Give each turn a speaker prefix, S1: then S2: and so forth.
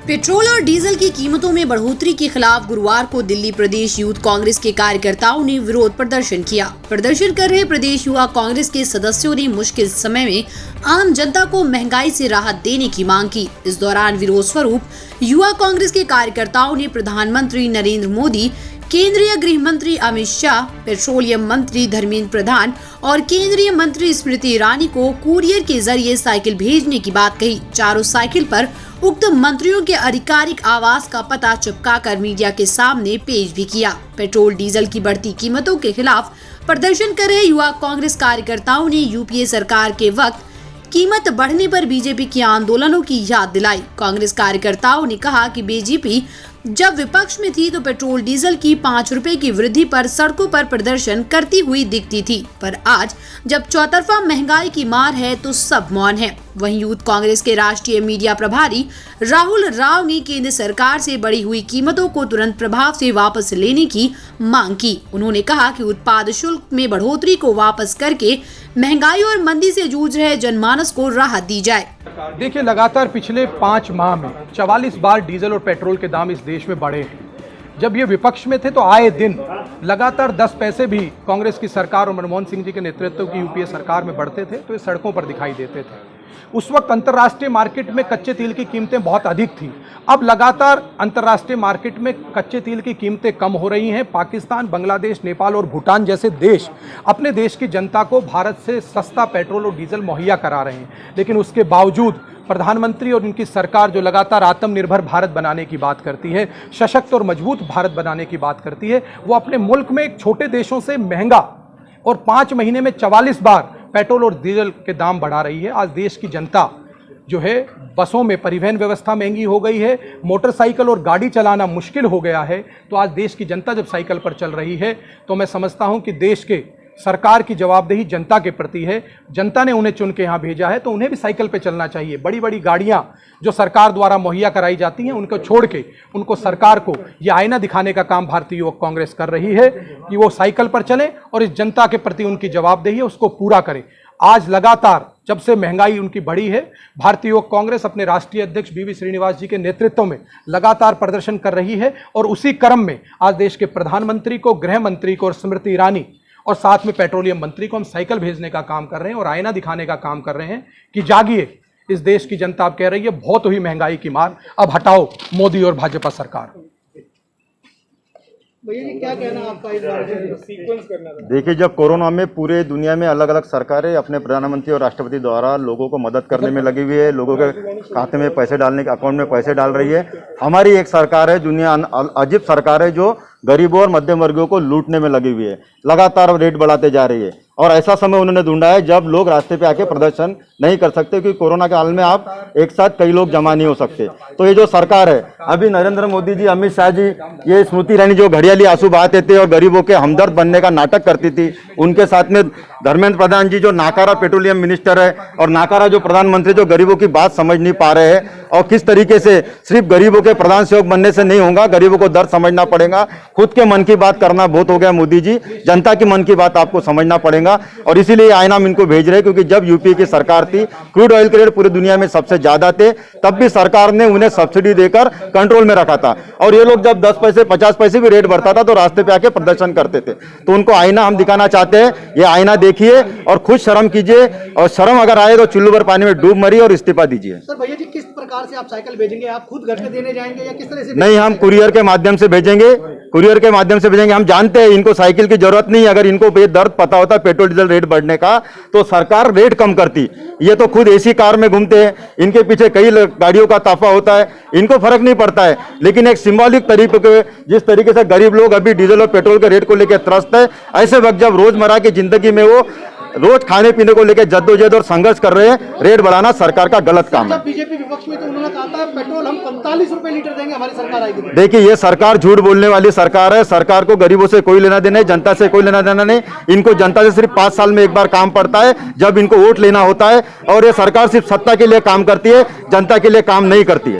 S1: Petrol और diesel की कीमतों में बढ़ोतरी के खिलाफ गुरुवार को दिल्ली प्रदेश यूथ कांग्रेस के कार्यकर्ताओं ने विरोध प्रदर्शन किया। प्रदर्शन कर रहे प्रदेश युवा कांग्रेस के सदस्यों ने मुश्किल समय में आम जनता को महंगाई से राहत देने की मांग की। इस दौरान विरोध स्वरूप युवा कांग्रेस के कार्यकर्ताओं ने प्रधानमंत्री नरेंद्र मोदी, केंद्रीय गृह मंत्री अमित शाह, पेट्रोलियम मंत्री धर्मेंद्र प्रधान और केंद्रीय मंत्री स्मृति ईरानी को कुरियर के जरिए साइकिल भेजने की बात कही। चारों साइकिल पर उक्त मंत्रियों के आधिकारिक आवास का पता चिपकाकर मीडिया के सामने पेश भी किया। पेट्रोल डीजल की बढ़ती कीमतों के खिलाफ प्रदर्शन कर रहे युवा कांग्रेस कार्यकर्ताओं ने यूपीए सरकार के वक्त कीमत बढ़ने पर बीजेपी के आंदोलनों की याद दिलाई। कांग्रेस कार्यकर्ताओं ने कहा कि बीजेपी जब विपक्ष में थी तो पेट्रोल डीजल की 5 रुपए की वृद्धि पर सड़कों पर प्रदर्शन करती हुई दिखती थी, पर आज जब चौतरफा महंगाई की मार है तो सब मौन है। वहीं यूथ कांग्रेस के राष्ट्रीय मीडिया प्रभारी राहुल राव ने केंद्र सरकार से बढ़ी हुई कीमतों को तुरंत प्रभाव से वापस लेने की मांग की। उन्होंने कहा कि उत्पाद शुल्क में बढ़ोतरी को वापस करके महंगाई और मंदी से जूझ रहे जनमानस को राहत दी जाए।
S2: देखिए, लगातार पिछले 5 माह में 44 बार डीजल और पेट्रोल के दाम इस देश में बढ़े हैं। जब ये विपक्ष में थे तो आए दिन लगातार 10 पैसे भी कांग्रेस की सरकार और मनमोहन सिंह जी के नेतृत्व की यूपीए सरकार में बढ़ते थे तो ये सड़कों पर दिखाई देते थे। उस वक्त अंतर्राष्ट्रीय मार्केट में कच्चे तेल की कीमतें बहुत अधिक थी। अब लगातार अंतर्राष्ट्रीय मार्केट में कच्चे तेल की कीमतें कम हो रही हैं। पाकिस्तान, बांग्लादेश, नेपाल और भूटान जैसे देश अपने देश की जनता को भारत से सस्ता पेट्रोल और डीजल मुहैया करा रहे हैं, लेकिन उसके बावजूद प्रधानमंत्री और उनकी सरकार जो लगातार आत्मनिर्भर भारत बनाने की बात करती है, सशक्त और मजबूत भारत बनाने की बात करती है, वो अपने मुल्क में एक छोटे देशों से महंगा और 5 महीने में 44 बार पेट्रोल और डीजल के दाम बढ़ा रही है। आज देश की जनता जो है, बसों में परिवहन व्यवस्था महंगी हो गई है, मोटरसाइकिल और गाड़ी चलाना मुश्किल हो गया है। तो आज देश की जनता जब साइकिल पर चल रही है तो मैं समझता हूं कि देश के सरकार की जवाबदेही जनता के प्रति है। जनता ने उन्हें चुन के यहाँ भेजा है तो उन्हें भी साइकिल पे चलना चाहिए। बड़ी बड़ी गाड़ियाँ जो सरकार द्वारा मुहैया कराई जाती हैं उनको छोड़ के उनको सरकार को ये आईना दिखाने का काम भारतीय युवक कांग्रेस कर रही है कि वो साइकिल पर चलें और इस जनता के प्रति उनकी जवाबदेही है उसको पूरा करें। आज लगातार जब से महंगाई उनकी बढ़ी है, भारतीय युवक कांग्रेस अपने राष्ट्रीय अध्यक्ष बीवी श्रीनिवास जी के नेतृत्व में लगातार प्रदर्शन कर रही है और उसी क्रम में आज देश के प्रधानमंत्री को, गृह मंत्री को और स्मृति ईरानी और साथ में पेट्रोलियम मंत्री को हम साइकिल भेजने का काम कर रहे हैं और आईना दिखाने का काम कर रहे हैं कि जागिए, इस देश की जनता अब कह रही है बहुत हुई महंगाई की मार, अब हटाओ मोदी और भाजपा सरकार।
S3: भैया जी, क्या कहना आपका इस बारे में? सीक्वेंस करना था।
S4: देखिए, जब कोरोना में पूरे दुनिया में अलग अलग सरकारें अपने प्रधानमंत्री और राष्ट्रपति द्वारा लोगों को मदद करने में लगी हुई है, लोगों के खाते में पैसे डालने के, अकाउंट में पैसे डाल रही है। हमारी एक सरकार है, दुनिया अजीब सरकार है जो गरीबों और मध्यम वर्गों को लूटने में लगी हुई है, लगातार रेट बढ़ाते जा रही है। और ऐसा समय उन्होंने ढूंढा है जब लोग रास्ते पे आके प्रदर्शन नहीं कर सकते, क्योंकि कोरोना के हाल में आप एक साथ कई लोग जमा नहीं हो सकते। तो ये जो सरकार है, अभी नरेंद्र मोदी जी, अमित शाह जी, ये स्मृति ईरानी जो घड़ियाली आंसू बहाते थे और गरीबों के हमदर्द बनने का नाटक करती थी, उनके साथ में धर्मेंद्र प्रधान जी जो नाकारा पेट्रोलियम मिनिस्टर है और नाकारा जो प्रधानमंत्री जो गरीबों की बात समझ नहीं पा रहे हैं और किस तरीके से सिर्फ गरीबों के प्रधान सेवक बनने से नहीं होगा, गरीबों को दर्द समझना पड़ेगा। खुद के मन की बात करना बहुत हो गया मोदी जी, जनता की मन की बात आपको समझना पड़ेगा। और इसीलिए आईना हम इनको भेज रहे हैं, क्योंकि जब यूपीए की सरकार थी, क्रूड ऑयल के रेट पूरी दुनिया में सबसे ज्यादा थे, तब भी सरकार ने उन्हें सब्सिडी देकर कंट्रोल में रखा था। और ये लोग जब 10 पैसे 50 पैसे भी रेट बढ़ता था तो रास्ते पे आके प्रदर्शन करते थे। तो उनको आईना हम दिखाना चाहते हैं, ये आईना देखिए और खुद शर्म कीजिए, और शर्म अगर आए तो चुल्लू भर पानी में डूब मरिए और इस्तीफा दीजिए।
S3: सर भैया जी, किस प्रकार से आप साइकिल भेजेंगे? आप खुद घर पे देने जाएंगे या किस तरह से?
S4: नहीं, हम कुरियर के माध्यम से भेजेंगे, कुरियर के माध्यम से भेजेंगे। हम जानते हैं इनको साइकिल की जरूरत नहीं है। अगर इनको दर्द पता होता पेट्रोल डीजल रेट बढ़ने का तो सरकार रेट कम करती। ये तो खुद एसी कार में घूमते हैं, इनके पीछे कई गाड़ियों का ताफा होता है, इनको फर्क नहीं पड़ता है। लेकिन एक सिंबॉलिक तरीके के, जिस तरीके से गरीब लोग अभी डीजल और पेट्रोल के रेट को लेकर त्रस्त है, ऐसे वक्त जब रोजमर्रा की जिंदगी में वो रोज खाने पीने को लेकर जद्दोजहद और संघर्ष कर रहे हैं, रेट बढ़ाना सरकार का गलत काम है।
S3: बीजेपी विपक्ष में तो उन्होंने कहा था पेट्रोल हम 45 रुपए लीटर देंगे हमारी सरकार आएगी।
S4: देखिए, ये सरकार झूठ बोलने वाली सरकार है। सरकार को गरीबों से कोई लेना देना नहीं, जनता से कोई लेना देना नहीं। इनको जनता से सिर्फ 5 साल में एक बार काम पड़ता है, जब इनको वोट लेना होता है। और ये सरकार सिर्फ सत्ता के लिए काम करती है, जनता के लिए काम नहीं करती है।